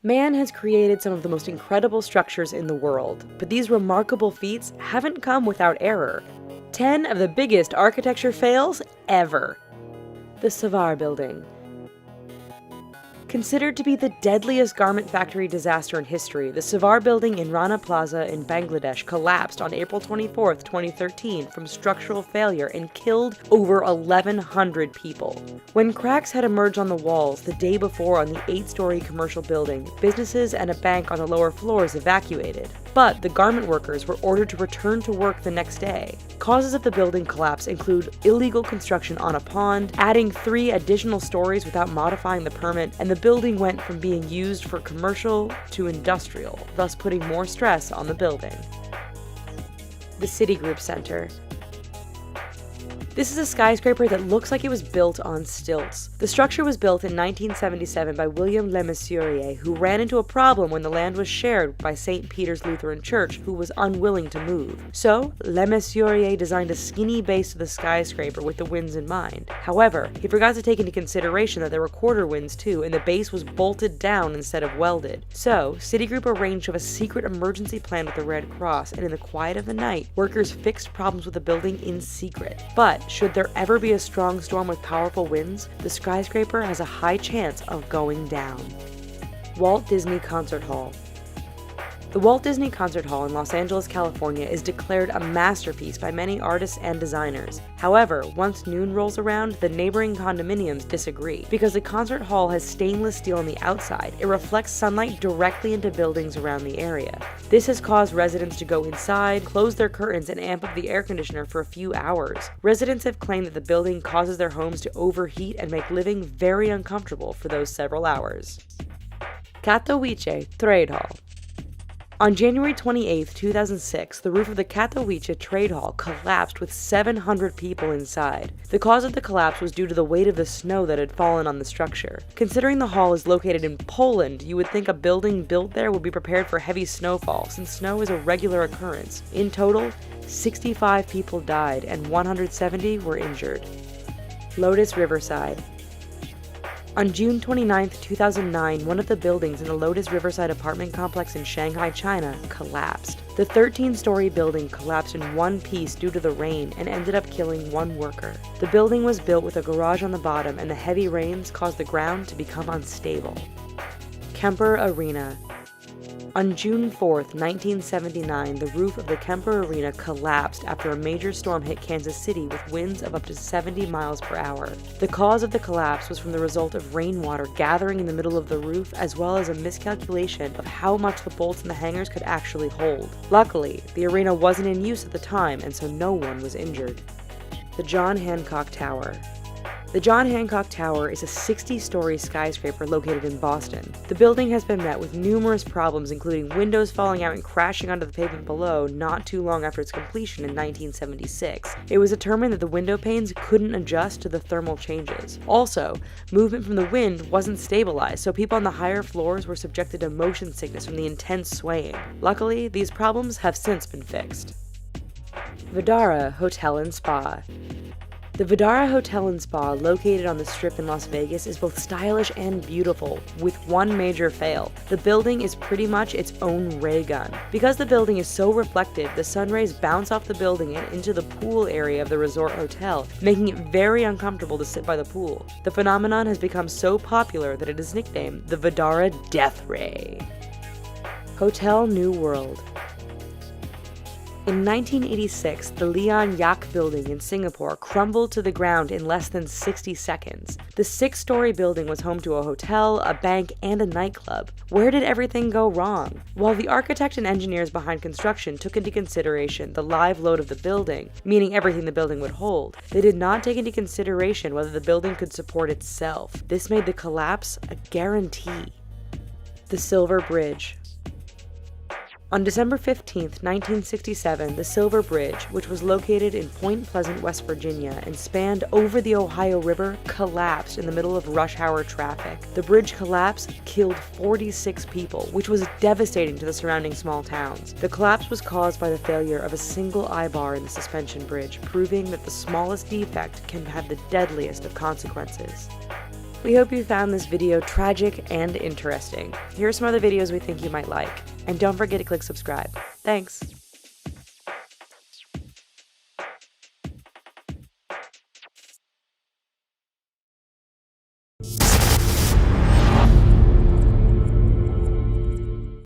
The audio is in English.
Man has created some of the most incredible structures in the world, but these remarkable feats haven't come without error. 10 of the biggest architecture fails ever. The Savar Building. Considered to be the deadliest garment factory disaster in history, the Savar Building in Rana Plaza in Bangladesh collapsed on April 24, 2013 from structural failure and killed over 1,100 people. When cracks had emerged on the walls the day before on the 8-story commercial building, businesses and a bank on the lower floors evacuated. But the garment workers were ordered to return to work the next day. Causes of the building collapse include illegal construction on a pond, adding 3 additional stories without modifying the permit, and the building went from being used for commercial to industrial, thus putting more stress on the building. The Citigroup Center. This is a skyscraper that looks like it was built on stilts. The structure was built in 1977 by William Le Mesurier, who ran into a problem when the land was shared by St. Peter's Lutheran Church, who was unwilling to move. So, Le Mesurier designed a skinny base to the skyscraper with the winds in mind. However, he forgot to take into consideration that there were quarter winds too, and the base was bolted down instead of welded. So, Citigroup arranged to have a secret emergency plan with the Red Cross, and in the quiet of the night, workers fixed problems with the building in secret. But should there ever be a strong storm with powerful winds, the skyscraper has a high chance of going down. Walt Disney Concert Hall. The Walt Disney Concert Hall in Los Angeles, California is declared a masterpiece by many artists and designers. However, once noon rolls around, the neighboring condominiums disagree. Because the concert hall has stainless steel on the outside, it reflects sunlight directly into buildings around the area. This has caused residents to go inside, close their curtains, and amp up the air conditioner for a few hours. Residents have claimed that the building causes their homes to overheat and make living very uncomfortable for those several hours. Katowice Trade Hall. On January 28, 2006, the roof of the Katowice Trade Hall collapsed with 700 people inside. The cause of the collapse was due to the weight of the snow that had fallen on the structure. Considering the hall is located in Poland, you would think a building built there would be prepared for heavy snowfall, since snow is a regular occurrence. In total, 65 people died and 170 were injured. Lotus Riverside. On June 29, 2009, one of the buildings in the Lotus Riverside apartment complex in Shanghai, China, collapsed. The 13-story building collapsed in one piece due to the rain and ended up killing one worker. The building was built with a garage on the bottom, and the heavy rains caused the ground to become unstable. Kemper Arena. On June 4, 1979, the roof of the Kemper Arena collapsed after a major storm hit Kansas City with winds of up to 70 miles per hour. The cause of the collapse was from the result of rainwater gathering in the middle of the roof, as well as a miscalculation of how much the bolts and the hangers could actually hold. Luckily, the arena wasn't in use at the time, and so no one was injured. The John Hancock Tower. The John Hancock Tower is a 60-story skyscraper located in Boston. The building has been met with numerous problems, including windows falling out and crashing onto the pavement below not too long after its completion in 1976. It was determined that the window panes couldn't adjust to the thermal changes. Also, movement from the wind wasn't stabilized, so people on the higher floors were subjected to motion sickness from the intense swaying. Luckily, these problems have since been fixed. Vdara Hotel and Spa. The Vdara Hotel and Spa, located on the Strip in Las Vegas, is both stylish and beautiful, with one major fail. The building is pretty much its own ray gun. Because the building is so reflective, the sun rays bounce off the building and into the pool area of the resort hotel, making it very uncomfortable to sit by the pool. The phenomenon has become so popular that it is nicknamed the Vdara Death Ray. Hotel New World. In 1986, the Leon Yak building in Singapore crumbled to the ground in less than 60 seconds. The 6-story building was home to a hotel, a bank, and a nightclub. Where did everything go wrong? While the architect and engineers behind construction took into consideration the live load of the building, meaning everything the building would hold, they did not take into consideration whether the building could support itself. This made the collapse a guarantee. The Silver Bridge. On December 15, 1967, the Silver Bridge, which was located in Point Pleasant, West Virginia, and spanned over the Ohio River, collapsed in the middle of rush hour traffic. The bridge collapse killed 46 people, which was devastating to the surrounding small towns. The collapse was caused by the failure of a single eye-bar in the suspension bridge, proving that the smallest defect can have the deadliest of consequences. We hope you found this video tragic and interesting. Here are some other videos we think you might like. And don't forget to click subscribe. Thanks!